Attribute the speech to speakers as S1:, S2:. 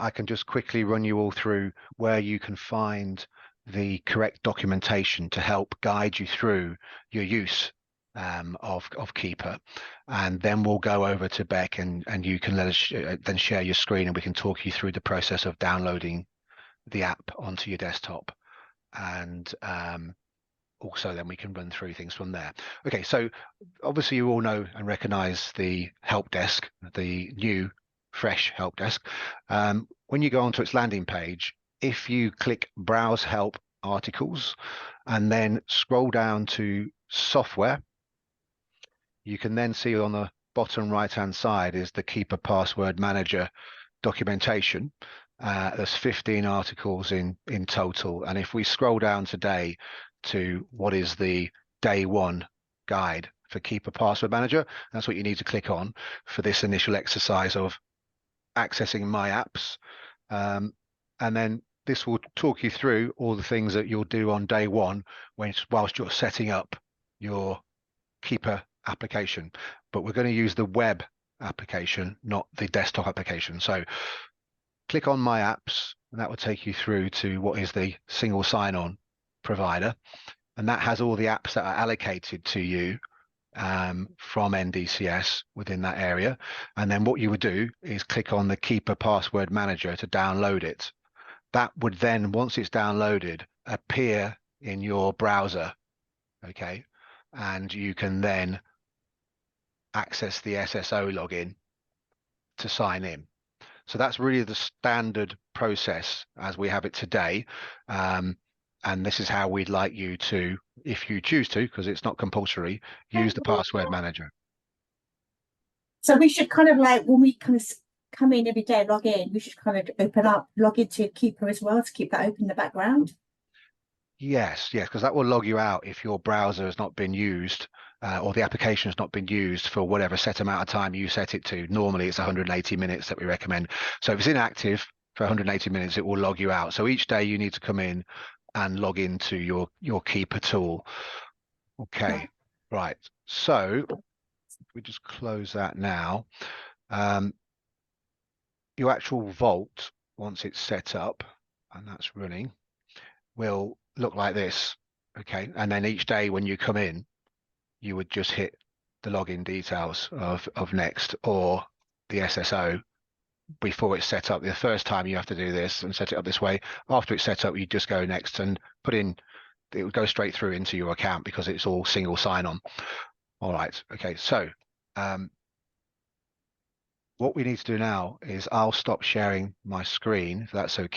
S1: I can just quickly run you all through where you can find the correct documentation to help guide you through your use of Keeper, and then we'll go over to Beck, and you can let us then share your screen, and we can talk you through the process of downloading the app onto your desktop, and also then we can run through things from there. Okay, so obviously you all know and recognize the help desk, the new fresh help desk. When you go onto its landing page, if you click browse help articles and then scroll down to software, you can then see on the bottom right hand side is the Keeper Password Manager documentation. There's 15 articles in total, and if we scroll down today to what is the day one guide for Keeper Password Manager, that's what you need to click on for this initial exercise of accessing MyApps. And then this will talk you through all the things that you'll do on day one whilst you're setting up your Keeper application. But we're going to use the web application, not the desktop application. So click on My Apps, and that will take you through to what is the single sign-on provider. And that has all the apps that are allocated to you from NDCS within that area. And then what you would do is click on the Keeper Password Manager to download it. That would then, once it's downloaded, appear in your browser, okay? And you can then access the SSO login to sign in. So that's really the standard process as we have it today. And this is how we'd like you to, if you choose to, because it's not compulsory, use the password manager.
S2: So we should kind of like, when we kind of come in every day and log in, we should kind of open up, log into Keeper as well to keep that open in the background.
S1: Yes, because that will log you out if your browser has not been used or the application has not been used for whatever set amount of time you set it to. Normally it's 180 minutes that we recommend. So if it's inactive for 180 minutes, it will log you out. So each day you need to come in and log into your Keeper tool. Okay, right. So we just close that now. Your actual vault, once it's set up and that's running, will look like this. Okay, and then each day when you come in, you would just hit the login details of Next or the SSO before it's set up. The first time you have to do this and set it up this way. After it's set up, you just go Next and put in, it would go straight through into your account because it's all single sign-on. All right, okay, so what we need to do now is I'll stop sharing my screen, if that's okay.